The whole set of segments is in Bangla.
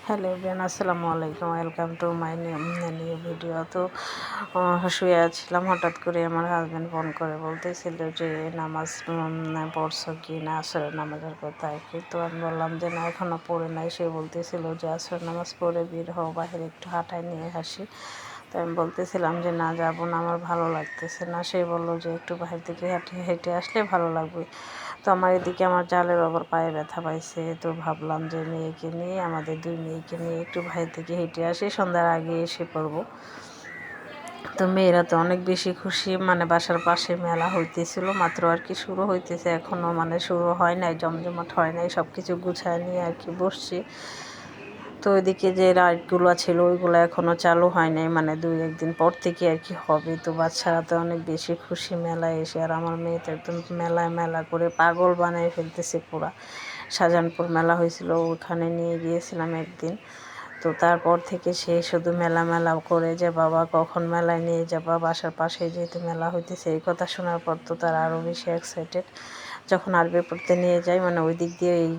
হ্যালো এভরিওয়ান, আসসালামু আলাইকুম। Welcome to my new video. তো শুয়ে আছিলাম, হঠাৎ করে আমার হাজব্যান্ড ফোন করে বলতেছিল যে নামাজ পড়ছো কি না, আসরের নামাজের কথা আর কি। তো আমি বললাম যে না, এখনও পড়ে নাই। সে বলতেছিল যে আসরের নামাজ পড়ে বের হও, বাহিরে একটু হাঁটায় নিয়ে আসি। তো আমি বলতেছিলাম যে না, যাবো না, আমার ভালো লাগতেছে না। সে বললো যে একটু বাহির থেকে হেঁটে আসলে ভালো লাগবে। তো আমার এদিকে আমার জালের আবার পায়ে ব্যথা পাইছে। তো ভাবলাম যে মেয়েকে নিয়ে, আমাদের দুই মেয়েকে নিয়ে একটু বাহির থেকে হেঁটে আসি, সন্ধ্যার আগে এসে পড়বো। তো মেয়েরা তো অনেক বেশি খুশি, মানে বাসার পাশে মেলা হইতেছিল, মাত্র আর কি শুরু হইতেছে, এখনও মানে শুরু হয় নাই, জমজমাট হয় নাই, সব কিছু গুছায় নিয়ে আর কি বসছি। তো ওইদিকে যে রাইডগুলো ছিল ওইগুলো এখনও চালু হয় নাই, মানে 2-1 দিন পর থেকে আর কি হবে। তো বাচ্চারা তো অনেক বেশি খুশি মেলায় এসে, আর আমার মেয়ে তো একদম মেলা করে পাগল বানিয়ে ফেলতেছে পুরা। শাহজাহানপুর মেলা হয়েছিল, ওখানে নিয়ে গিয়েছিলাম একদিন। তো তারপর থেকে সে শুধু মেলা করে যে বাবা কখন মেলায় নিয়ে যাবা, বাসার পাশে যেহেতু মেলা হইতেছে, এই কথা শোনার পর তো তার আরও বেশি এক্সাইটেড। যখন আরবি পড়তে নিয়ে যাই, মানে ওই দিক দিয়ে এই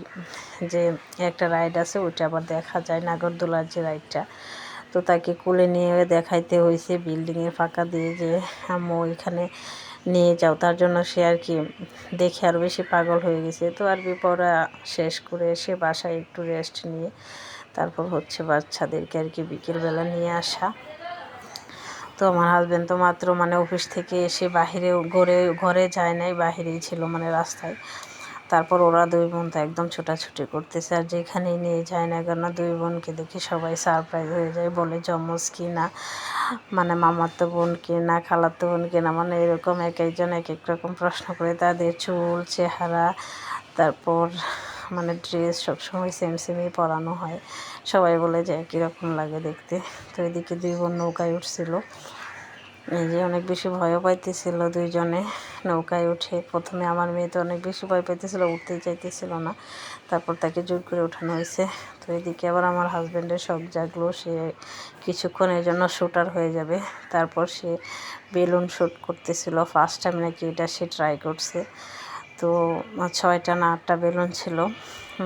যে একটা রাইড আছে ওইটা আবার দেখা যায়, নাগরদোলার যে রাইডটা। তো তাকে কোলে নিয়ে দেখাইতে হয়েছে বিল্ডিংয়ের ফাঁকা দিয়ে যে আম্মু এখানে নিয়ে যাও, তার জন্য সে আর কি দেখে আরও বেশি পাগল হয়ে গেছে। তো আরবি পড়া শেষ করে এসে বাসায় একটু রেস্ট নিয়ে তারপর হচ্ছে বাচ্চাদেরকে আর কি বিকেলবেলা নিয়ে আসা। তো আমার হাজব্যান্ড তো মাত্র মানে অফিস থেকে এসে বাহিরে ঘরে যায় নাই, বাহিরেই ছিল মানে রাস্তায়। তারপর ওরা দুই বোন তো একদম ছোটাছুটি করতেছে, আর যেখানেই নিয়ে যায় না কেন দুই বোনকে দেখে সবাই সারপ্রাইজ হয়ে যায়, বলে যমজ কি না, মানে মামাতো বোন কি না, খালাতো বোন কি না, মানে এরকম একজন এক এক রকম প্রশ্ন করে। তাদের চুল, চেহারা, তারপর মানে ড্রেস সবসময় সেমই পরানো হয়। সবাই বলে যে একই রকম লাগে দেখতে। তো এদিকে দুই বোন নৌকায় উঠছিল, এই যে অনেক বেশি ভয়ও পাইতেছিল দুইজনে নৌকায় উঠে। প্রথমে আমার মেয়ে তো অনেক বেশি ভয় পাইতেছিল, উঠতেই চাইতেছিল না, তারপর তাকে জোর করে ওঠানো হয়েছে। তো এদিকে আবার আমার হাজব্যান্ডের শখ জাগলো, সে কিছুক্ষণের জন্য শ্যুটার হয়ে যাবে। তারপর সে বেলুন শ্যুট করতেছিল, ফার্স্ট টাইম নাকি এটা সে ট্রাই করছে। তো 6টা না 8টা বেলুন ছিল,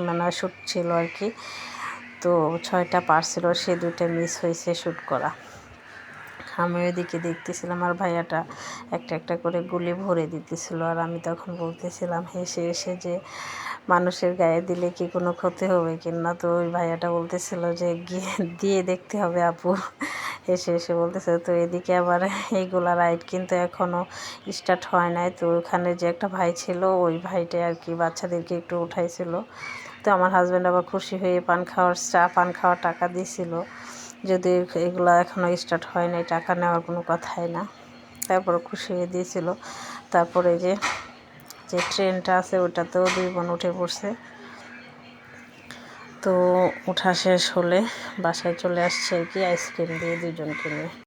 মানে শ্যুট ছিল আর কি। তো 6টা পারছিল, সে 2টা মিস হয়েছে শ্যুট করা। আমি ওইদিকে দেখতেছিলাম, আর ভাইয়াটা একটা করে গুলি ভরে দিতেছিল, আর আমি তখন বলতেছিলাম হেসে হেসে যে মানুষের গায়ে দিলে কি কোনো ক্ষতি হবে কিনা। তো ওই ভাইয়াটা বলতেছিল যে গিয়ে দিয়ে দেখতে হবে আপু, হেসে হেসে বলতেছে। তো এদিকে আবার এইগুলা রাইড কিন্তু এখনও স্টার্ট হয় নাই। তো ওখানে যে একটা ভাই ছিল, ওই ভাইটাই আর কি বাচ্চাদেরকে একটু উঠাইছিল। তো আমার হাজব্যান্ড আবার খুশি হয়ে পান খাওয়ার টাকা দিয়েছিল, যদি এগুলো এখনও স্টার্ট হয় নাই, টাকা নেওয়ার কোনো কথাই না। তারপরে খুশি হয়ে দিয়েছিল। তারপরে যে ট্রেনটা আছে ওটাতেও দুই বোন উঠে পড়ছে। তো ওঠা শেষ হলে বাসায় চলে আসছে আর কি, আইসক্রিম দিয়ে দুজনকে নিয়ে।